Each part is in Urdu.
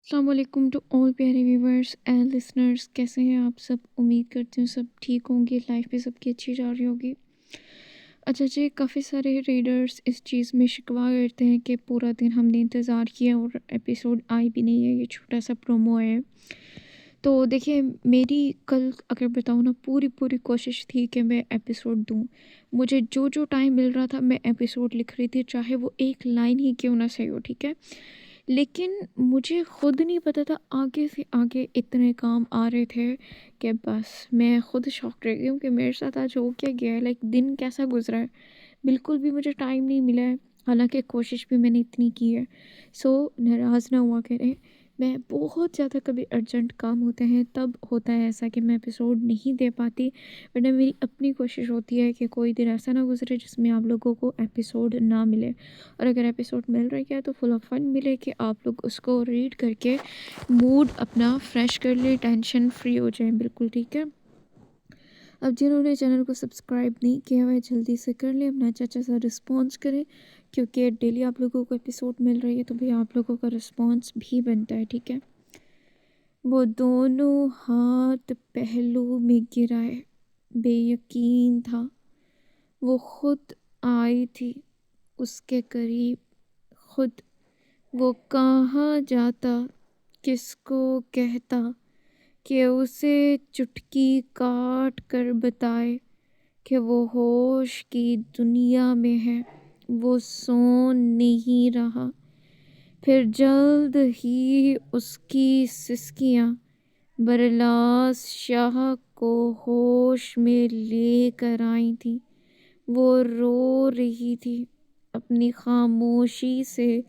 السلام علیکم ٹو آل پیارے ویورس اینڈ لسنرس. کیسے ہیں آپ سب؟ امید کرتی ہوں سب ٹھیک ہوں گے، لائف بھی سب کی اچھی جا رہی ہوگی. اچھا جی، کافی سارے ریڈرز اس چیز میں شکوہ کرتے ہیں کہ پورا دن ہم نے انتظار کیا اور ایپیسوڈ آئی بھی نہیں ہے. یہ چھوٹا سا پرومو ہے. تو دیکھیں، میری کل اگر بتاؤں نا، پوری کوشش تھی کہ میں ایپیسوڈ دوں. مجھے جو ٹائم مل رہا تھا میں ایپیسوڈ لکھ رہی تھی، چاہے وہ ایک لائن ہی کیوں نہ صحیح ہو، ٹھیک ہے. لیکن مجھے خود نہیں پتا تھا، آگے سے آگے اتنے کام آ رہے تھے کہ بس میں خود شاک رہ گئی ہوں کہ میرے ساتھ آج ہو کیا گیا ہے. لائک دن کیسا گزرا ہے، بالکل بھی مجھے ٹائم نہیں ملا ہے، حالانکہ کوشش بھی میں نے اتنی کی ہے. سو ناراض نہ ہوا کریں. میں بہت زیادہ کبھی ارجنٹ کام ہوتے ہیں تب ہوتا ہے ایسا کہ میں ایپیسوڈ نہیں دے پاتی، ورنہ میری اپنی کوشش ہوتی ہے کہ کوئی دن ایسا نہ گزرے جس میں آپ لوگوں کو ایپیسوڈ نہ ملے. اور اگر ایپیسوڈ مل رہا ہے تو فل آف فن ملے کہ آپ لوگ اس کو ریڈ کر کے موڈ اپنا فریش کر لیں، ٹینشن فری ہو جائیں. بالکل ٹھیک ہے. اب جنہوں نے چینل کو سبسکرائب نہیں کیا ہوا ہے جلدی سے کر لیں، اپنا اچھا سا رسپانس کریں، کیونکہ ڈیلی آپ لوگوں کو ایپیسوڈ مل رہی ہے تو بھی آپ لوگوں کا رسپانس بھی بنتا ہے. ٹھیک ہے. وہ دونوں ہاتھ پہلو میں گرائے، بے یقین تھا وہ خود آئی تھی اس کے قریب. خود وہ کہاں جاتا، کس کو کہتا کہ اسے چٹکی کاٹ کر بتائے کہ وہ ہوش کی دنیا میں ہے، وہ سو نہیں رہا. پھر جلد ہی اس کی سسکیاں برلاس شاہ کو ہوش میں لے کر آئی تھی. وہ رو رہی تھی، اپنی خاموشی سے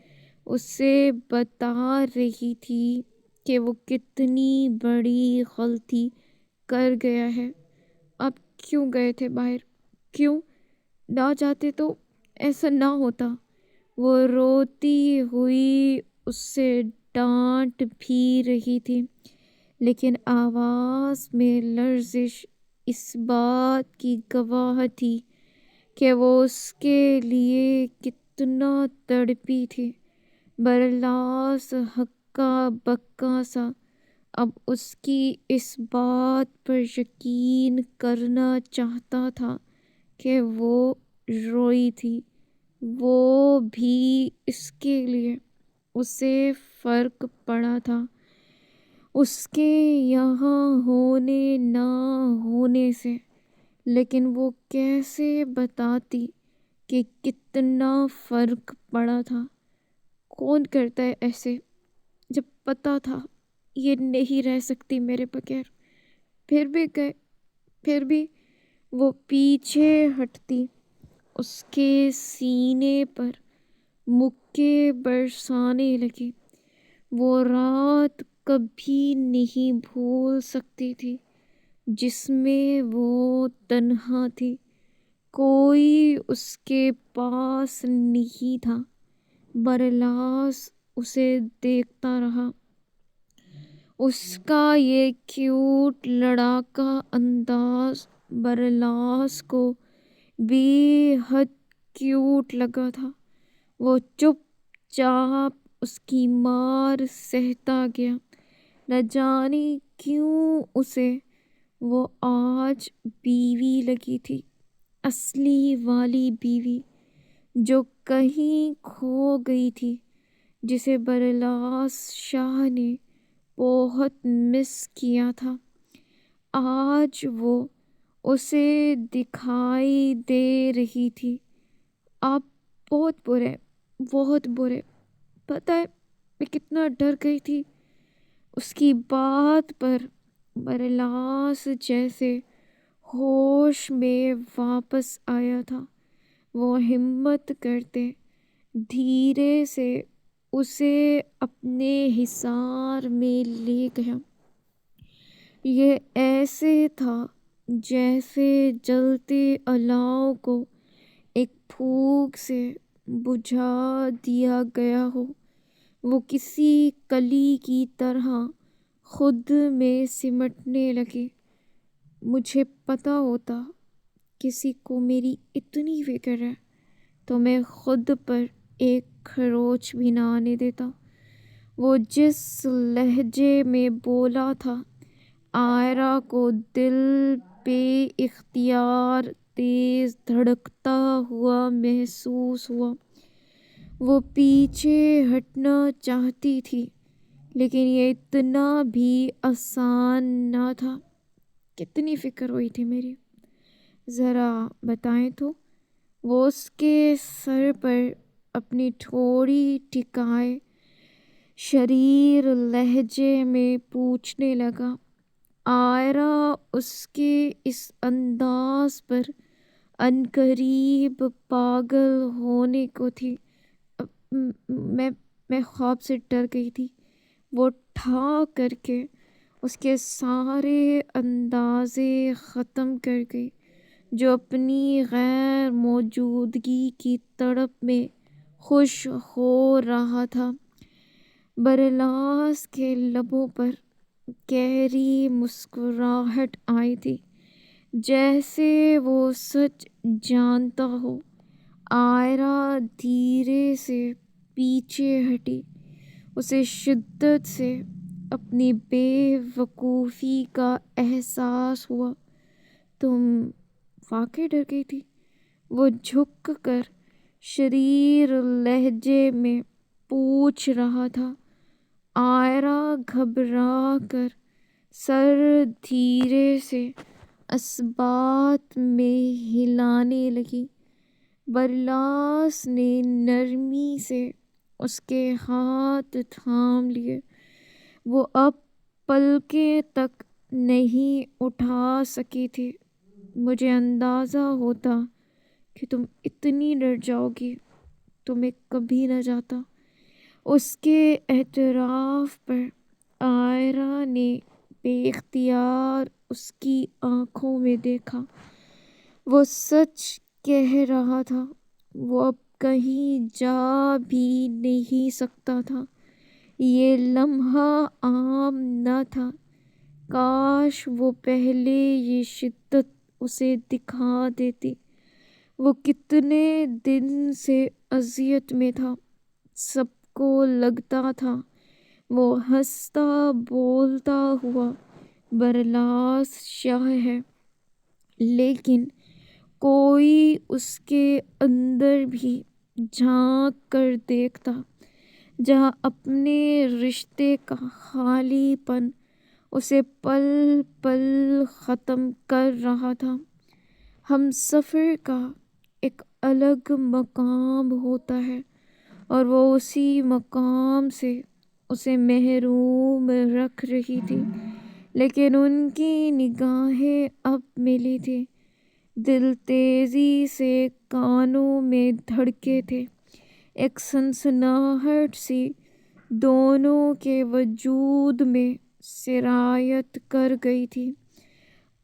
اسے بتا رہی تھی کہ وہ کتنی بڑی غلطی کر گیا ہے. اب کیوں گئے تھے باہر؟ کیوں نہ جاتے تو ایسا نہ ہوتا. وہ روتی ہوئی اس سے ڈانٹ بھی رہی تھی، لیکن آواز میں لرزش اس بات کی گواہ تھی کہ وہ اس کے لیے کتنا تڑپی تھی. برلاس ہکا بکا سا اب اس کی اس بات پر یقین کرنا چاہتا تھا کہ وہ روئی تھی، وہ بھی اس کے لیے. اسے فرق پڑا تھا اس کے یہاں ہونے نہ ہونے سے، لیکن وہ کیسے بتاتی کہ کتنا فرق پڑا تھا. کون کرتا ہے ایسے جب پتا تھا یہ نہیں رہ سکتی میرے بغیر؟ پھر بھی گئے. پھر بھی وہ پیچھے ہٹتی، اس کے سینے پر مکے برسانے لگی. وہ رات کبھی نہیں بھول سکتی تھی جس میں وہ تنہا تھی، کوئی اس کے پاس نہیں تھا. برلاس اسے دیکھتا رہا. اس کا یہ کیوٹ لڑاکا انداز برلاس کو بے حد کیوٹ لگا تھا. وہ چپ چاپ اس کی مار سہتا گیا. نہ جانے کیوں اسے وہ آج بیوی لگی تھی، اصلی والی بیوی جو کہیں کھو گئی تھی، جسے برلاس شاہ نے بہت مس کیا تھا. آج وہ اسے دکھائی دے رہی تھی. آپ بہت برے، بہت برے. پتہ ہے میں کتنا ڈر گئی تھی اس کی بات پر. برلاس جیسے ہوش میں واپس آیا تھا. وہ ہمت کرتے دھیرے سے اسے اپنے حصار میں لے گیا. یہ ایسے تھا جیسے جلتے الاؤ کو ایک پھونک سے بجھا دیا گیا ہو. وہ کسی کلی کی طرح خود میں سمٹنے لگی. مجھے پتا ہوتا کسی کو میری اتنی فکر ہے تو میں خود پر ایک خروچ بھی نہ آنے دیتا. وہ جس لہجے میں بولا تھا عائرہ کو دل بے اختیار تیز دھڑکتا ہوا محسوس ہوا۔ وہ پیچھے ہٹنا چاہتی تھی لیکن یہ اتنا بھی آسان نہ تھا۔ کتنی فکر ہوئی تھی میری، ذرا بتائیں تو؟ وہ اس کے سر پر اپنی تھوڑی ٹکائے شریر لہجے میں پوچھنے لگا۔ عائرہ اس کے اس انداز پر عنقریب پاگل ہونے کو تھی۔ میں خواب سے ڈر گئی تھی۔ وہ ٹھا کر کے اس کے سارے اندازے ختم کر گئی جو اپنی غیر موجودگی کی تڑپ میں خوش ہو رہا تھا۔ برلاس کے لبوں پر گہری مسکراہٹ آئی تھی، جیسے وہ سچ جانتا ہو۔ عائرہ دھیرے سے پیچھے ہٹی۔ اسے شدت سے اپنی بے وقوفی کا احساس ہوا۔ تم واقعی ڈر گئی تھی؟ وہ جھک کر شریر لہجے میں پوچھ رہا تھا۔ عائرہ گھبرا کر سر دھیرے سے اثبات میں ہلانے لگی۔ برلاس نے نرمی سے اس کے ہاتھ تھام لیے۔ وہ اب پلکیں تک نہیں اٹھا سکی تھی۔ مجھے اندازہ ہوتا کہ تم اتنی ڈر جاؤ گی تو میں کبھی نہ جاتا۔ اس کے اعتراف پر عائرہ نے بے اختیار اس کی آنکھوں میں دیکھا۔ وہ سچ کہہ رہا تھا۔ وہ اب کہیں جا بھی نہیں سکتا تھا۔ یہ لمحہ عام نہ تھا۔ کاش وہ پہلے یہ شدت اسے دکھا دیتی۔ وہ کتنے دن سے اذیت میں تھا۔ سب کو لگتا تھا وہ ہنستا بولتا ہوا برلاس شاہ ہے، لیکن کوئی اس کے اندر بھی جھانک کر دیکھتا جہاں اپنے رشتے کا خالی پن اسے پل پل ختم کر رہا تھا۔ ہم سفر کا ایک الگ مقام ہوتا ہے اور وہ اسی مقام سے اسے محروم رکھ رہی تھی، لیکن ان کی نگاہیں اب ملی تھی۔ دل تیزی سے کانوں میں دھڑکے تھے۔ ایک سنسناہٹ سی دونوں کے وجود میں سرایت کر گئی تھی۔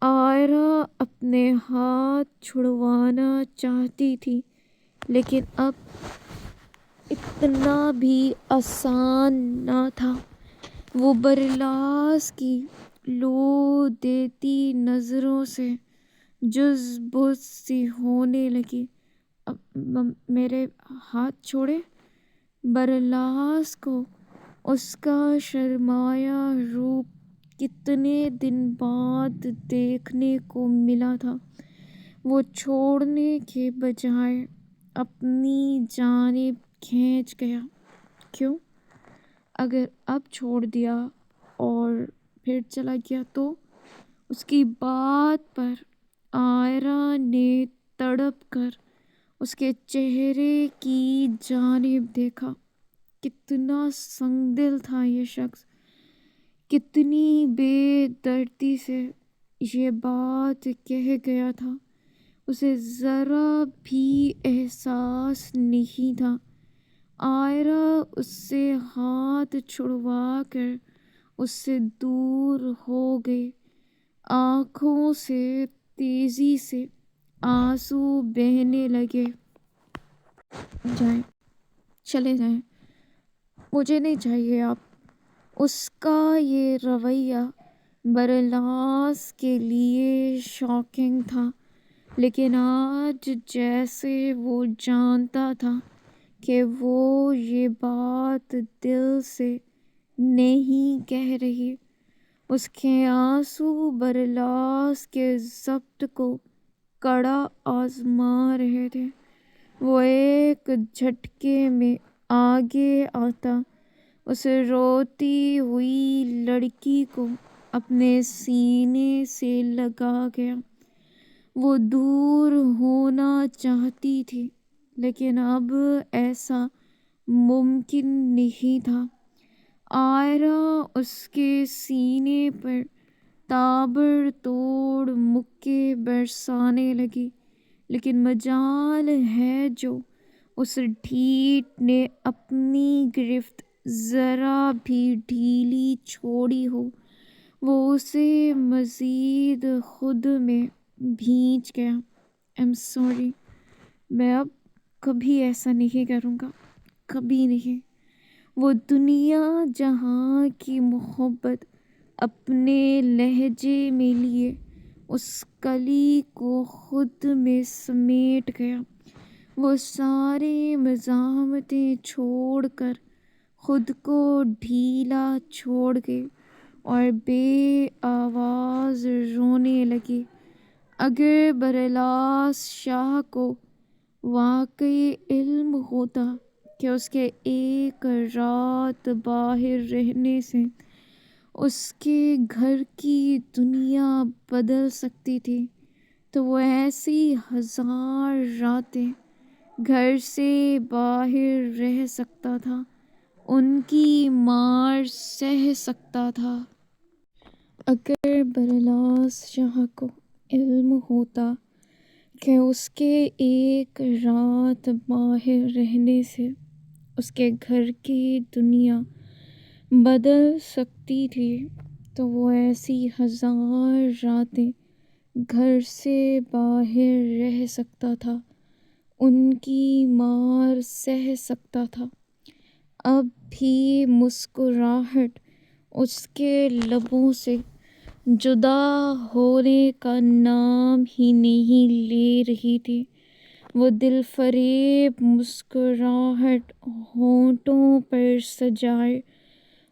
عائرہ اپنے ہاتھ چھڑوانا چاہتی تھی لیکن اب اتنا بھی آسان نہ تھا۔ وہ برلاس کی لو دیتی نظروں سے جز بز سی ہونے لگی۔ میرے ہاتھ چھوڑے۔ برلاس کو اس کا شرمایا روپ کتنے دن بعد دیکھنے کو ملا تھا۔ وہ چھوڑنے کے بجائے اپنی جانب کھینچ گیا۔ کیوں؟ اگر اب چھوڑ دیا اور پھر چلا گیا تو؟ اس کی بات پر عائرہ نے تڑپ کر اس کے چہرے کی جانب دیکھا۔ کتنا سنگ دل تھا یہ شخص، کتنی بے دردی سے یہ بات کہہ گیا تھا۔ اسے ذرا بھی احساس نہیں تھا۔ عائرہ اس سے ہاتھ چھڑوا کر اس سے دور ہو گئی۔ آنکھوں سے تیزی سے آنسو بہنے لگے۔ جائیں، چلے جائیں، مجھے نہیں چاہیے آپ۔ اس کا یہ رویہ برلاس کے لیے شاکنگ تھا، لیکن آج جیسے وہ جانتا تھا کہ وہ یہ بات دل سے نہیں کہہ رہی۔ اس کے آنسو برلاس کے ضبط کو کڑا آزما رہے تھے۔ وہ ایک جھٹکے میں آگے آتا اس روتی ہوئی لڑکی کو اپنے سینے سے لگا گیا۔ وہ دور ہونا چاہتی تھی لیکن اب ایسا ممکن نہیں تھا۔ آئرہ اس کے سینے پر تابڑ توڑ مکے برسانے لگی، لیکن مجال ہے جو اس ڈھیٹ نے اپنی گرفت ذرا بھی ڈھیلی چھوڑی ہو، وہ اسے مزید خود میں بھینچ گیا۔ I'm sorry، میں اب کبھی ایسا نہیں کروں گا، کبھی نہیں۔ وہ دنیا جہاں کی محبت اپنے لہجے میں لیے اس کلی کو خود میں سمیٹ گیا۔ وہ ساری مزاحمتیں چھوڑ کر خود کو ڈھیلا چھوڑ گئی اور بے آواز رونے لگی۔ اگر برلاس شاہ کو واقعی علم ہوتا کہ اس کے ایک رات باہر رہنے سے اس کے گھر کی دنیا بدل سکتی تھی تو وہ ایسی 1000 راتیں گھر سے باہر رہ سکتا تھا، ان کی مار سہ سکتا تھا۔ اگر برلاس شاہ کو علم ہوتا کہ اس کے ایک رات باہر رہنے سے اس کے گھر کی دنیا بدل سکتی تھی تو وہ ایسی 1000 راتیں گھر سے باہر رہ سکتا تھا، ان کی مار سہ سکتا تھا۔ اب بھی مسکراہٹ اس کے لبوں سے جدا ہونے کا نام ہی نہیں لے رہی تھی۔ وہ دل فریب مسکراہٹ ہونٹوں پر سجائے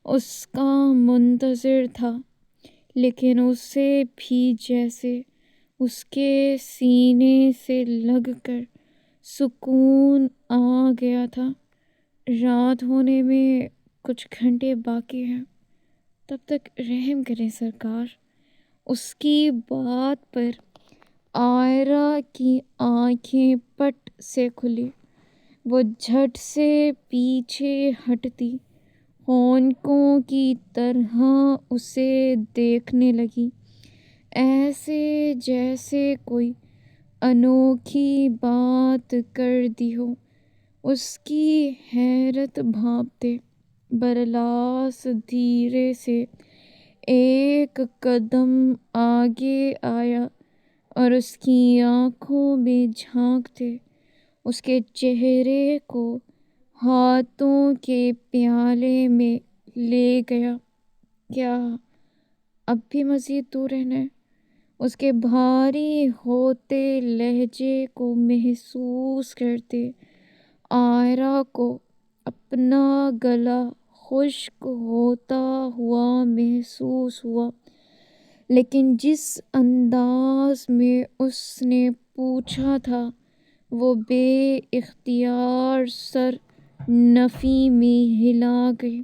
اس کا منتظر تھا، لیکن اسے بھی جیسے اس کے سینے سے لگ کر سکون آ گیا تھا۔ رات ہونے میں کچھ گھنٹے باقی ہیں، تب تک رحم کریں سرکار۔ اس کی بات پر آئرہ کی آنکھیں پٹ سے کھلی۔ وہ جھٹ سے پیچھے ہٹتی حونکوں کی طرح اسے دیکھنے لگی، ایسے جیسے کوئی انوکھی بات کر دی ہو۔ اس کی حیرت بھانپتے برلاس دھیرے سے ایک قدم آگے آیا اور اس کی آنکھوں میں جھانکتے اس کے چہرے کو ہاتھوں کے پیالے میں لے گیا۔ کیا اب بھی مزید دور رہنا ہے؟ اس کے بھاری ہوتے لہجے کو محسوس کرتے آئرہ کو اپنا گلا خشک ہوتا ہوا محسوس ہوا، لیکن جس انداز میں اس نے پوچھا تھا وہ بے اختیار سر نفی میں ہلا گئی۔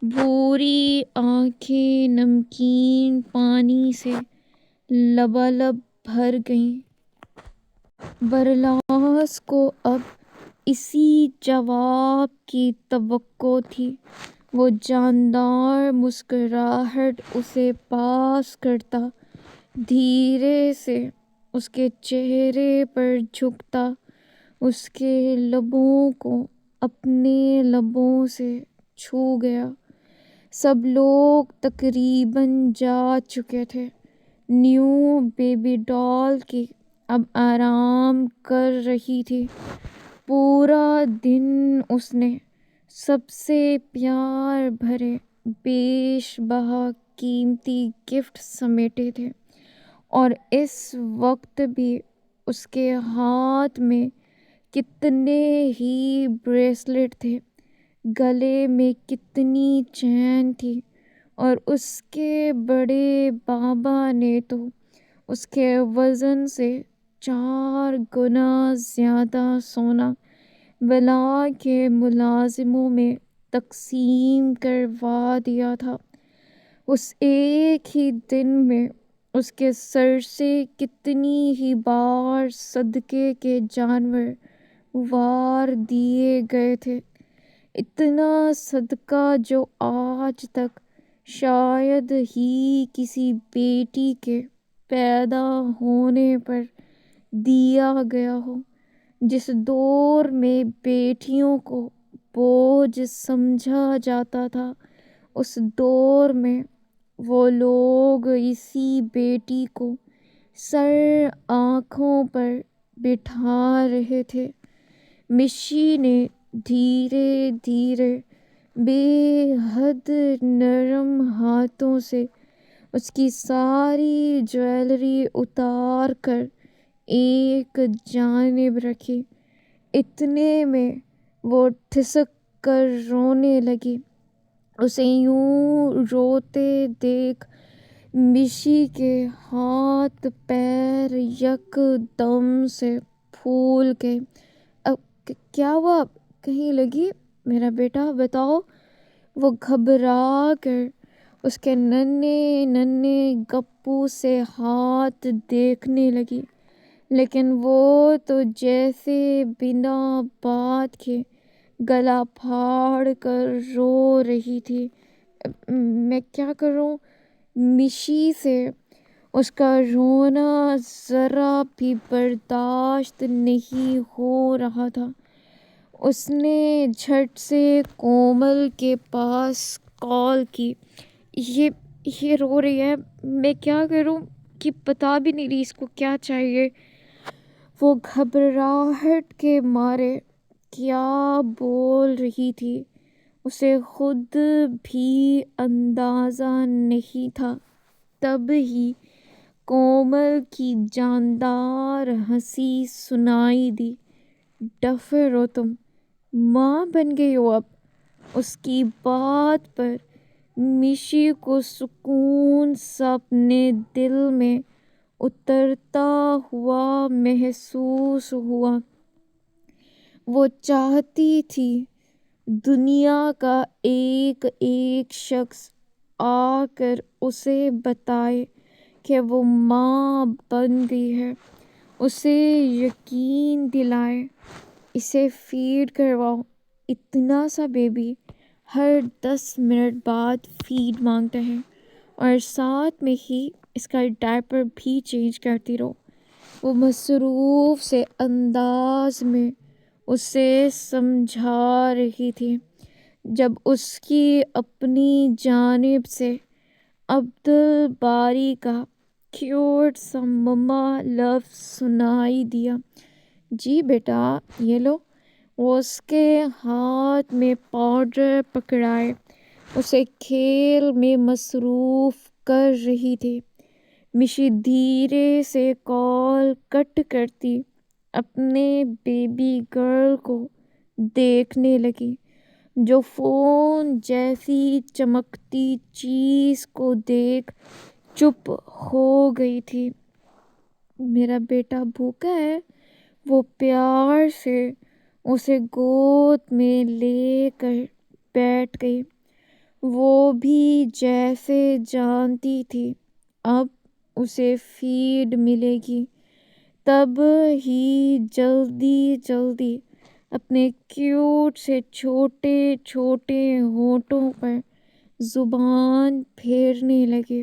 بھوری آنکھیں نمکین پانی سے لبالب بھر گئیں۔ برلاس کو اب اسی جواب کی توقع تھی۔ وہ جاندار مسکراہٹ اسے پاس کرتا دھیرے سے اس کے چہرے پر جھکتا، اس کے لبوں کو اپنے لبوں سے چھو گیا۔ سب لوگ تقریباً جا چکے تھے۔ نیو بیبی ڈال کی اب آرام کر رہی تھی۔ پورا دن اس نے سب سے پیار بھرے بیش بہا قیمتی گفٹ سمیٹے تھے، اور اس وقت بھی اس کے ہاتھ میں کتنے ہی بریسلٹ تھے گلے میں کتنی چین تھی، اور اس کے بڑے بابا نے تو اس کے وزن سے 4 گنا زیادہ سونا ولا کے ملازموں میں تقسیم کروا دیا تھا۔ اس ایک ہی دن میں اس کے سر سے کتنی ہی بار صدقے کے جانور وار دیے گئے تھے، اتنا صدقہ جو آج تک شاید ہی کسی بیٹی کے پیدا ہونے پر دیا گیا ہو۔ جس دور میں بیٹیوں کو بوجھ سمجھا جاتا تھا، اس دور میں وہ لوگ اسی بیٹی کو سر آنکھوں پر بٹھا رہے تھے۔ مشی نے دھیرے دھیرے بے حد نرم ہاتھوں سے اس کی ساری جویلری اتار کر ایک جانب رکھی۔ اتنے میں وہ ٹھسک کر رونے لگی۔ اسے یوں روتے دیکھ مشی کے ہاتھ پیر یک دم سے پھول گئے۔ اب کیا ہوا؟ کہیں لگی میرا بیٹا؟ بتاؤ۔ وہ گھبرا کر اس کے ننھے ننھے گپو سے ہاتھ دیکھنے لگی، لیکن وہ تو جیسے بنا بات کے گلا پھاڑ کر رو رہی تھی۔ میں کیا کروں؟ مشی سے اس کا رونا ذرا بھی برداشت نہیں ہو رہا تھا۔ اس نے جھٹ سے کومل کے پاس کال کی۔ یہ رو رہی ہے، میں کیا کروں کہ بتا بھی نہیں رہی اس کو کیا چاہیے۔ وہ گھبراہٹ کے مارے کیا بول رہی تھی اسے خود بھی اندازہ نہیں تھا۔ تب ہی کومل کی جاندار ہنسی سنائی دی۔ ڈفر ہو تم، ماں بن گئی ہو اب۔ اس کی بات پر مشی کو سکون سا اپنے دل میں اترتا ہوا محسوس ہوا۔ وہ چاہتی تھی دنیا کا ایک ایک شخص آ کر اسے بتائے کہ وہ ماں بن گئی ہے، اسے یقین دلائے۔ اسے فیڈ کرواؤ۔ اتنا سا بیبی ہر 10 منٹ بعد فیڈ مانگتا ہے، اور ساتھ میں ہی اس کا ڈائپر بھی چینج کرتی رہو۔ وہ مصروف سے انداز میں اسے سمجھا رہی تھی، جب اس کی اپنی جانب سے عبدالباری کا کیوٹ سا مما لفظ سنائی دیا۔ جی بیٹا یہ لو۔ وہ اس کے ہاتھ میں پاؤڈر پکڑائے اسے کھیل میں مصروف کر رہی تھی۔ مشی دھیرے سے کال کٹ کرتی اپنے بیبی گرل کو دیکھنے لگی، جو فون جیسی چمکتی چیز کو دیکھ چپ ہو گئی تھی۔ میرا بیٹا بھوکا ہے؟ وہ پیار سے اسے گود میں لے کر بیٹھ گئی۔ وہ بھی جیسے جانتی تھی اب اسے فیڈ ملے گی، تب ہی جلدی جلدی اپنے کیوٹ سے چھوٹے چھوٹے ہونٹوں پر زبان پھیرنے لگے۔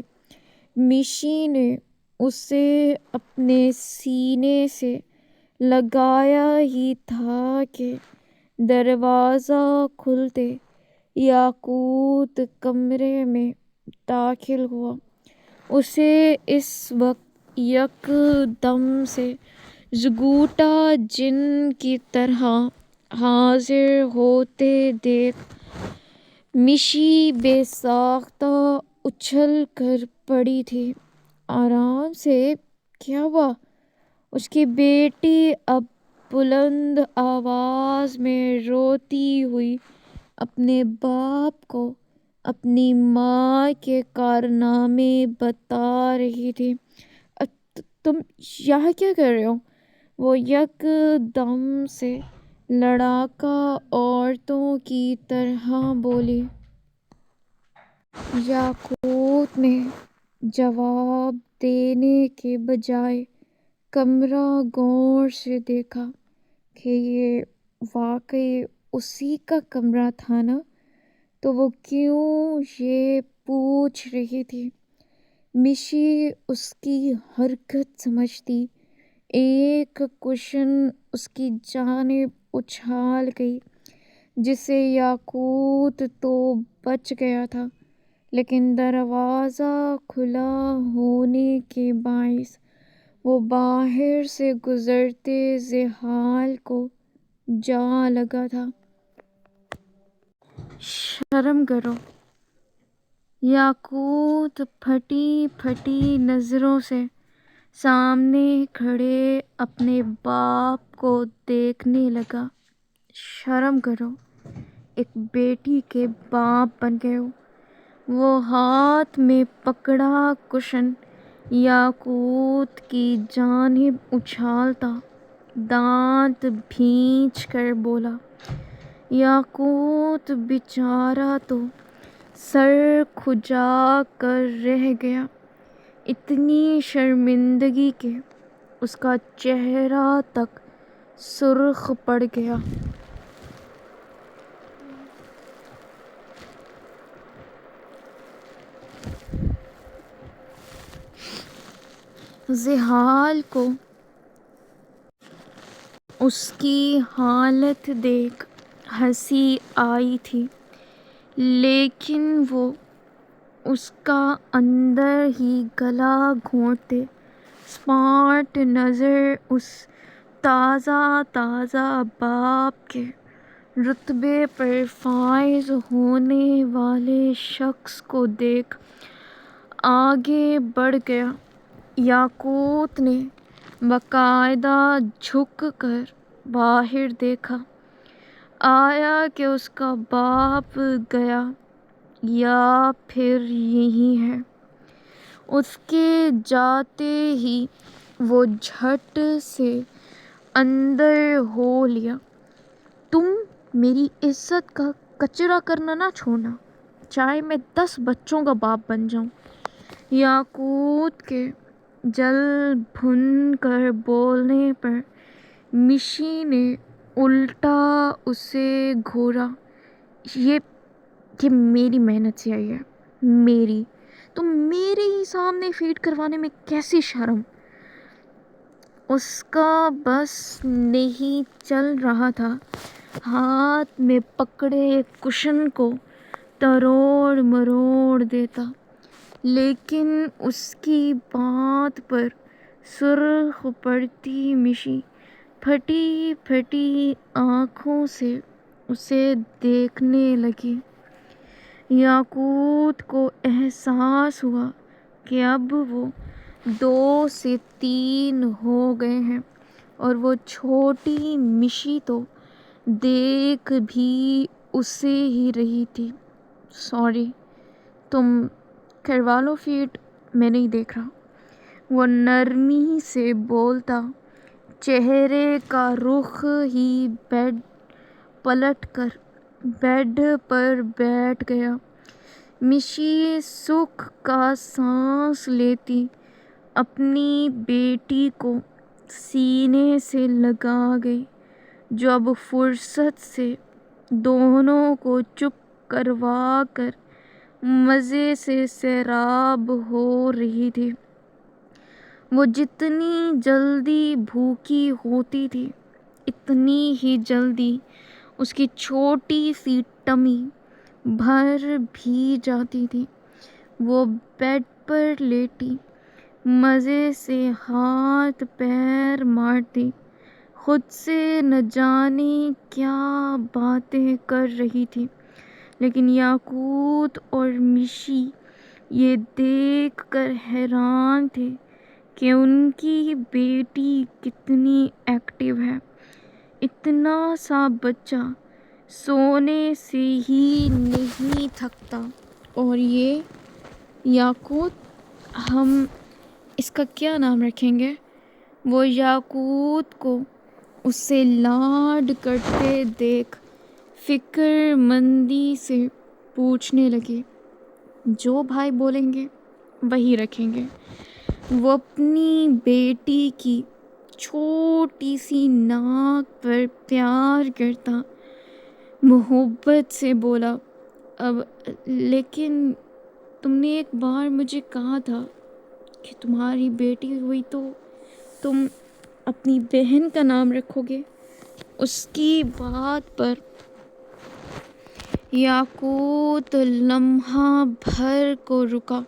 مشی نے اسے اپنے سینے سے لگایا ہی تھا کہ دروازہ کھلتے یاقوت کمرے میں داخل ہوا۔ اسے اس وقت یک دم سے زگوٹا جن کی طرح حاضر ہوتے دیکھ مشی بے ساختہ اچھل کر پڑی تھی۔ آرام سے، کیا ہوا؟ اس کی بیٹی اب بلند آواز میں روتی ہوئی اپنے باپ کو اپنی ماں کے کارنامے بتا رہی تھی۔ تم یہاں کیا کر رہے ہو؟ وہ یک دم سے لڑاکا عورتوں کی طرح بولی۔ یاقوت نے جواب دینے کے بجائے کمرہ غور سے دیکھا کہ یہ واقعی اسی کا کمرہ تھا نا، تو وہ کیوں یہ پوچھ رہی تھی؟ مشی اس کی حرکت سمجھتی ایک کشن اس کی جانب اچھال گئی، جس سے یاقوت تو بچ گیا تھا، لیکن دروازہ کھلا ہونے کے باعث وہ باہر سے گزرتے زحال کو جا لگا تھا۔ شرم کرو! یاقوت پھٹی پھٹی نظروں سے سامنے کھڑے اپنے باپ کو دیکھنے لگا۔ شرم کرو! ایک بیٹی کے باپ بن گئے ہو۔ وہ ہاتھ میں پکڑا کشن یاقوت کی جانب اچھالتا دانت بھینچ کر بولا۔ یاقوت بیچارہ تو سر کھجا کر رہ گیا، اتنی شرمندگی کہ اس کا چہرہ تک سرخ پڑ گیا۔ زحال کو اس کی حالت دیکھ ہنسی آئی تھی، لیکن وہ اس کا اندر ہی گلا گھونٹتے اسمارٹ نظر اس تازہ باپ کے رتبے پر فائز ہونے والے شخص کو دیکھ آگے بڑھ گیا۔ یاقوت نے باقاعدہ جھک کر باہر دیکھا، آیا کہ اس کا باپ گیا یا پھر یہیں ہے۔ اس کے جاتے ہی وہ جھٹ سے اندر ہو لیا۔ تم میری عزت کا کچرا کرنا نہ چھوڑنا، چاہے میں 10 بچوں کا باپ بن جاؤں۔ یاقوت کے جل بھن کر بولنے پر مشی نے الٹا اسے گھورا۔ یہ میری محنت سے آئی ہے، میری، تم میرے ہی سامنے فیڈ کروانے میں کیسی شرم! اس کا بس نہیں چل رہا تھا ہاتھ میں پکڑے کشن کو تروڑ مروڑ دیتا، لیکن اس کی بات پر سرخ پڑتی مشی پھٹی پھٹی آنکھوں سے اسے دیکھنے لگی۔ یاقوت کو احساس ہوا کہ اب وہ 2 سے 3 ہو گئے ہیں اور وہ چھوٹی مشی تو دیکھ بھی اسے ہی رہی تھی۔ سوری، تم کروا لو فیڈ، میں نہیں دیکھ رہا، وہ نرمی سے بولتا، چہرے کا رخ ہی پلٹ کر بیڈ پر بیٹھ گیا۔ مشی سکھ کا سانس لیتی اپنی بیٹی کو سینے سے لگا گئی، جو اب فرصت سے دونوں کو چپ کروا کر مزے سے سیراب ہو رہی تھی۔ وہ جتنی جلدی بھوکی ہوتی تھی، اتنی ہی جلدی اس کی چھوٹی سی ٹمی بھر بھی جاتی تھی۔ وہ بیڈ پر لیٹی مزے سے ہاتھ پیر مارتی خود سے نہ جانے کیا باتیں کر رہی تھی، لیکن یاقوت اور مشی یہ دیکھ کر حیران تھے کہ ان کی بیٹی کتنی ایکٹیو ہے۔ اتنا سا بچہ سونے سے ہی نہیں تھکتا۔ اور یہ یاقوت، ہم اس کا کیا نام رکھیں گے؟ وہ یاقوت کو اس سے لاڈ کرتے دیکھ فکر مندی سے پوچھنے لگے۔ جو بھائی بولیں گے وہی رکھیں گے۔ وہ اپنی بیٹی کی چھوٹی سی ناک پر پیار کرتا محبت سے بولا، اب لیکن تم نے ایک بار مجھے کہا تھا کہ تمہاری بیٹی ہوئی تو تم اپنی بہن کا نام رکھو گے۔ اس کی بات پر یاقوت لمحہ بھر کو رکا۔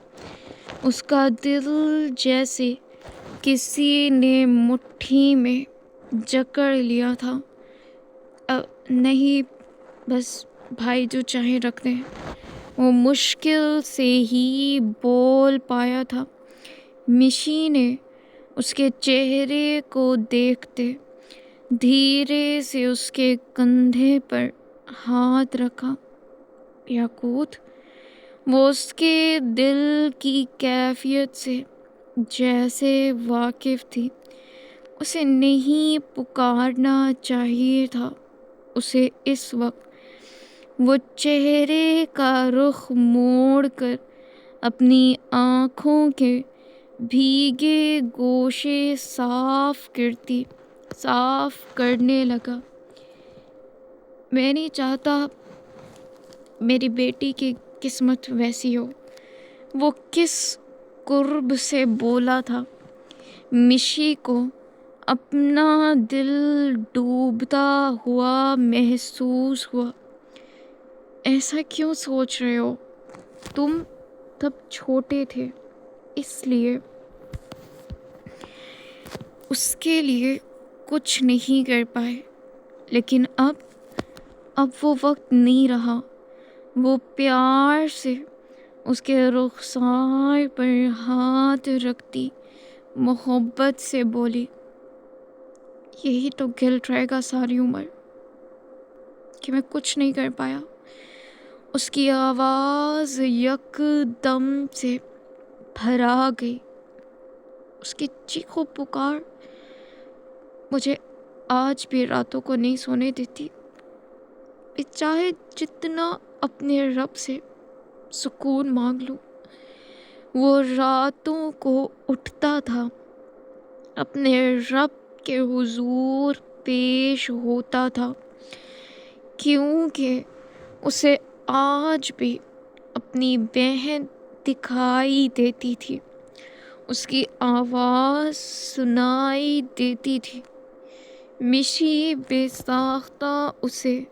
اس کا دل جیسے کسی نے مٹھی میں جکڑ لیا تھا۔ نہیں، بس بھائی جو چاہے رکھ دیں، وہ مشکل سے ہی بول پایا تھا۔ مشی نے اس کے چہرے کو دیکھتے دھیرے سے اس کے کندھے پر ہاتھ رکھا۔ یاقوت، وہ اس کے دل کی کیفیت سے جیسے واقف تھی، اسے نہیں پکارنا چاہیے تھا۔ اسے اس وقت وہ چہرے کا رخ موڑ کر اپنی آنکھوں کے بھیگے گوشے صاف کرنے لگا۔ میں نہیں چاہتا میری بیٹی کی قسمت ویسی ہو۔ وہ کس قرب سے بولا تھا۔ مشی کو اپنا دل ڈوبتا ہوا محسوس ہوا۔ ایسا کیوں سوچ رہے ہو؟ تم تب چھوٹے تھے، اس لیے اس کے لیے کچھ نہیں کر پائے، لیکن اب وہ وقت نہیں رہا۔ وہ پیار سے اس کے رخسار پر ہاتھ رکھتی محبت سے بولی، یہی تو گلٹ رہے گا ساری عمر کہ میں کچھ نہیں کر پایا۔ اس کی آواز یک دم سے بھرا گئی۔ اس کی چیخ و پکار مجھے آج بھی راتوں کو نہیں سونے دیتی۔ میں چاہے جتنا اپنے رب سے سکون مانگ لوں، وہ راتوں کو اٹھتا تھا، اپنے رب کے حضور پیش ہوتا تھا، کیونکہ اسے آج بھی اپنی بہن دکھائی دیتی تھی، اس کی آواز سنائی دیتی تھی۔ مشی بے ساختہ اسے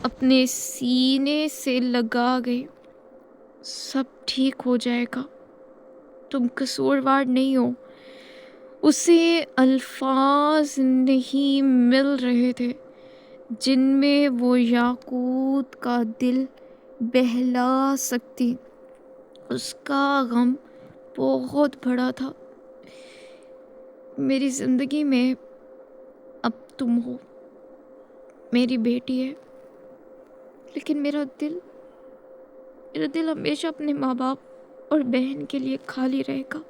اپنے سینے سے لگا گئی۔ سب ٹھیک ہو جائے گا، تم قصوروار نہیں ہو۔ اسے الفاظ نہیں مل رہے تھے جن میں وہ یاقوت کا دل بہلا سکتی۔ اس کا غم بہت بڑا تھا۔ میری زندگی میں اب تم ہو، میری بیٹی ہے، لیکن میرا دل ہمیشہ اپنے ماں باپ اور بہن کے لیے خالی رہے گا۔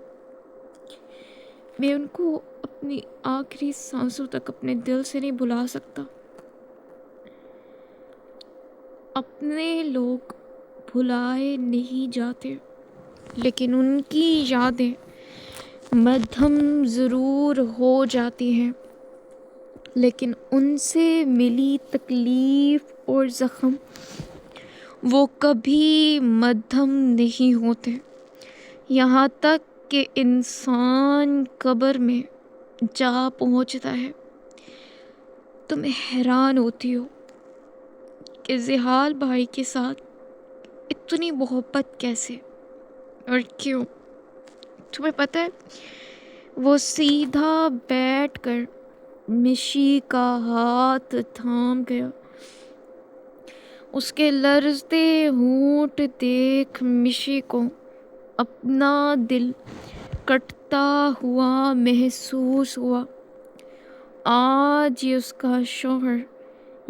میں ان کو اپنی آخری سانسوں تک اپنے دل سے نہیں بھلا سکتا۔ اپنے لوگ بھلائے نہیں جاتے، لیکن ان کی یادیں مدھم ضرور ہو جاتی ہیں، لیکن ان سے ملی تکلیف اور زخم وہ کبھی مدھم نہیں ہوتے۔ یہاں تک کہ انسان قبر میں جا پہنچتا ہے، تم حیران ہوتی ہو کہ زحال بھائی کے ساتھ اتنی محبت کیسے اور کیوں۔ تمہیں پتہ ہے، وہ سیدھا بیٹھ کر مشی کا ہاتھ تھام گیا۔ اس کے لرزتے ہونٹ دیکھ مشی کو اپنا دل کٹتا ہوا محسوس ہوا۔ آج یہ اس کا شوہر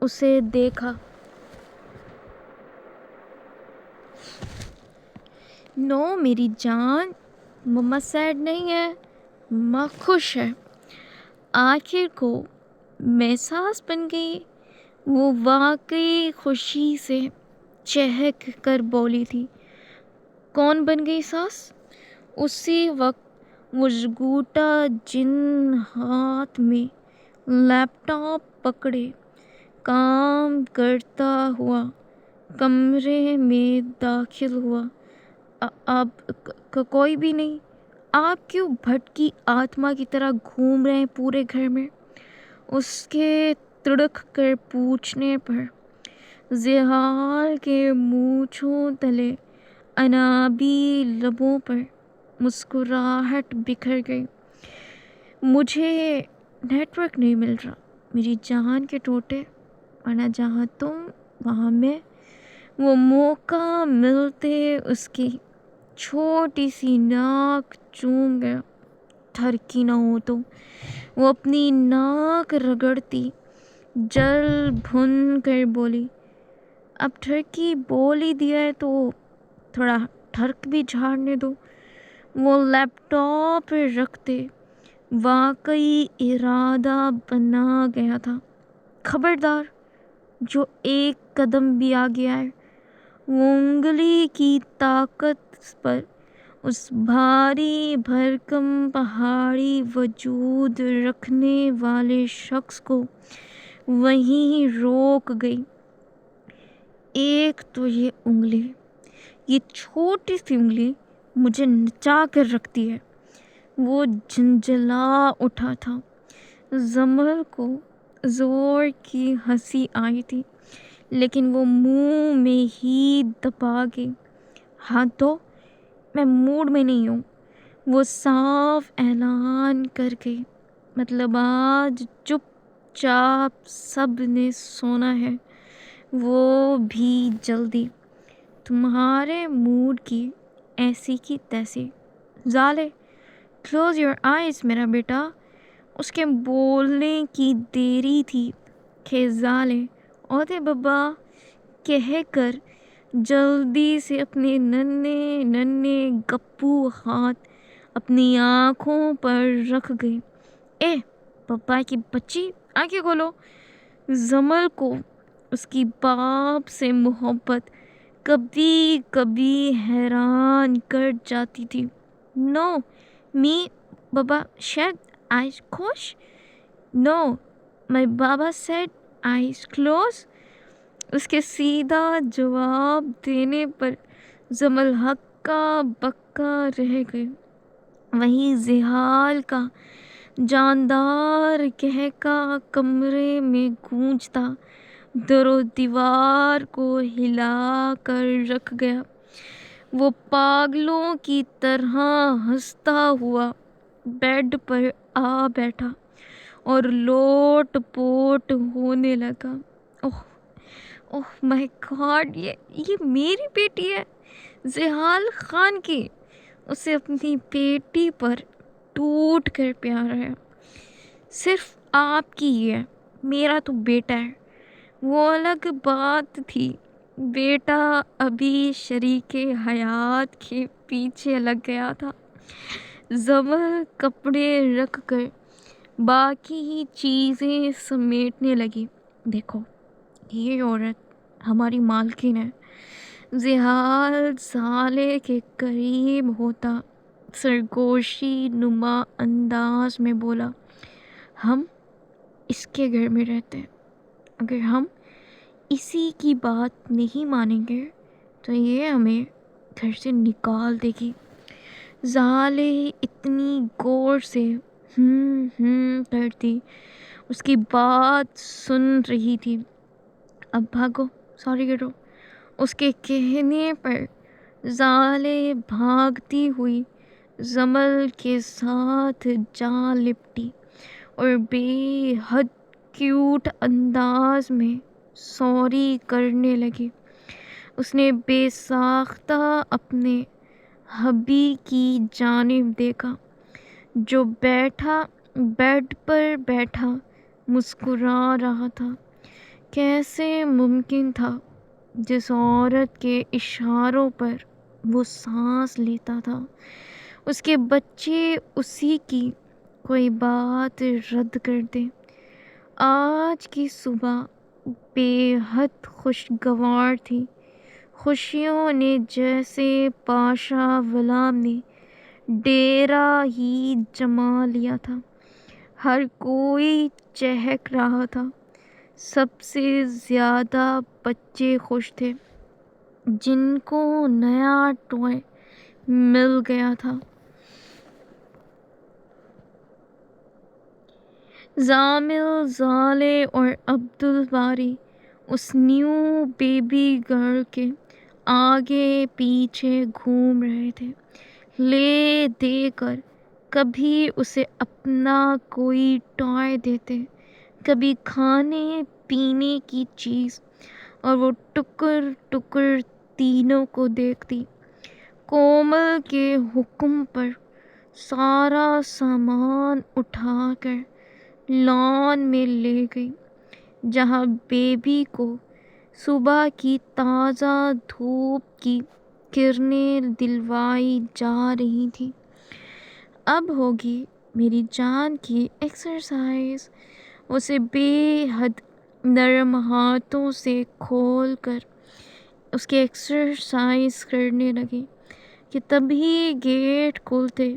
اسے دیکھا۔ نو میری جان، مما سیڈ نہیں ہے، مما خوش ہے۔ آخر کو میں ساس بن گئی۔ وہ واقعی خوشی سے چہک کر بولی تھی۔ کون بن گئی ساس؟ اسی وقت مجگوٹا جن ہاتھ میں لیپ ٹاپ پکڑے کام کرتا ہوا کمرے میں داخل ہوا۔ اب کوئی بھی نہیں؟ آپ کیوں بھٹکی آتما کی طرح گھوم رہے ہیں پورے گھر میں؟ اس کے تڑک کر پوچھنے پر زحال کے مونچھوں تلے انابی لبوں پر مسکراہٹ بکھر گئی۔ مجھے نیٹ ورک نہیں مل رہا میری جان کے ٹوٹے، ورنہ جہاں تم وہاں میں۔ وہ موقع ملتے اس کی چھوٹی سی ناک چوم گیا۔ ٹھرکی نہ ہو تو وہ اپنی ناک رگڑتی جل بھن کر بولی، اب ٹھرکی بول ہی دیا ہے تو تھوڑا ٹھرک بھی جھاڑنے دو۔ وہ لیپ ٹاپ رکھتے واقعی ارادہ بنا گیا تھا، خبردار جو ایک قدم بھی آ گیا ہے۔ وہ انگلی کی طاقت پر اس بھاری بھرکم پہاڑی وجود رکھنے والے شخص کو وہیں روک گئی۔ ایک تو یہ انگلی، یہ چھوٹی سی انگلی مجھے نچا کر رکھتی ہے۔ وہ جھنجھلا اٹھا تھا۔ زمل کو زور کی ہنسی آئی تھی، لیکن وہ منہ میں ہی دبا گئی۔ ہاں تو میں موڈ میں نہیں ہوں، وہ صاف اعلان کر گئی۔ مطلب آج چپ چاپ سب نے سونا ہے، وہ بھی جلدی۔ تمہارے موڈ کی ایسی کی تیسی۔ زالے کلوز یور آئیز میرا بیٹا۔ اس کے بولنے کی دیری تھی کہ زالے اوتے بابا کہہ کر جلدی سے اپنے ننھے ننھے گپو ہاتھ اپنی آنکھوں پر رکھ گئی۔ اے پپا کی بچی، آنکھیں کھولو۔ زمل کو اس کی باپ سے محبت کبھی کبھی حیران کر جاتی تھی۔ نو می بابا شاید آئیز خوش؟ نو مائی بابا سیڈ آئیز کلوز۔ اس کے سیدھا جواب دینے پر زمل ہکا بکا رہ گئی۔ وہیں زحال کا جاندار قہقہ کمرے میں گونجتا در و دیوار کو ہلا کر رکھ گیا۔ وہ پاگلوں کی طرح ہنستا ہوا بیڈ پر آ بیٹھا اور لوٹ پوٹ ہونے لگا۔ اوہ اوہ مائی گاڈ، یہ میری بیٹی ہے، زحال خان کی۔ اسے اپنی بیٹی پر ٹوٹ کر پیار آیا۔ صرف آپ کی ہی ہے، میرا تو بیٹا ہے۔ وہ الگ بات تھی، بیٹا ابھی شریک حیات کے پیچھے لگ گیا تھا۔ زمل کپڑے رکھ کر باقی چیزیں سمیٹنے لگی۔ دیکھو یہ عورت ہماری مالکن ہے۔ زحال زالے کے قریب ہوتا سرگوشی نما انداز میں بولا، ہم اس کے گھر میں رہتے ہیں، اگر ہم اسی کی بات نہیں مانیں گے تو یہ ہمیں گھر سے نکال دے گی۔ زالے اتنی غور سے کرتی اس کی بات سن رہی تھی۔ اب بھاگو، سوری کرو۔ اس کے کہنے پر زالے بھاگتی ہوئی زمل کے ساتھ جا لپٹی اور بے حد کیوٹ انداز میں سوری کرنے لگی۔ اس نے بے ساختہ اپنے ہبی کی جانب دیکھا جو بیٹھا بیڈ پر بیٹھا مسکرا رہا تھا۔ کیسے ممکن تھا جس عورت کے اشاروں پر وہ سانس لیتا تھا اس کے بچے اسی کی کوئی بات رد کر دیں؟ آج کی صبح بے حد خوشگوار تھی. خوشیوں نے جیسے پاشا غلام نے ڈیرا ہی جما لیا تھا. ہر کوئی چہک رہا تھا. سب سے زیادہ بچے خوش تھے جن کو نیا ٹوئے مل گیا تھا. زامل، زالے اور عبدالباری اس نیو بیبی گرل کے آگے پیچھے گھوم رہے تھے، لے دے کر. کبھی اسے اپنا کوئی ٹوئے دیتے، کبھی کھانے پینے کی چیز، اور وہ ٹکر ٹکر تینوں کو دیکھتی. کومل کے حکم پر سارا سامان اٹھا کر لان میں لے گئی جہاں بیبی کو صبح کی تازہ دھوپ کی کرنیں دلوائی جا رہی تھیں. اب ہوگی میری جان کی ایکسرسائز. اسے بے حد نرم ہاتھوں سے کھول کر اس کی ایکسرسائز کرنے لگی کہ تبھی گیٹ کھلتے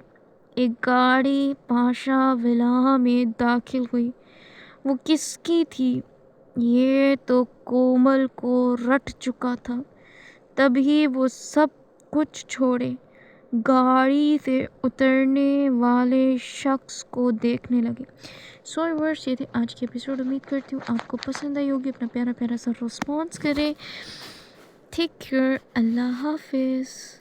ایک گاڑی پاشا ولا میں داخل ہوئی. وہ کس کی تھی یہ تو کومل کو رٹ چکا تھا. تبھی وہ سب کچھ چھوڑے گاڑی سے اترنے والے شخص کو دیکھنے لگے. سو ویورز، یہ تھے آج کے ایپیسوڈ. امید کرتی ہوں آپ کو پسند آئی ہوگی. اپنا پیارا پیارا سا رسپانس کریں. Take care. اللہ حافظ.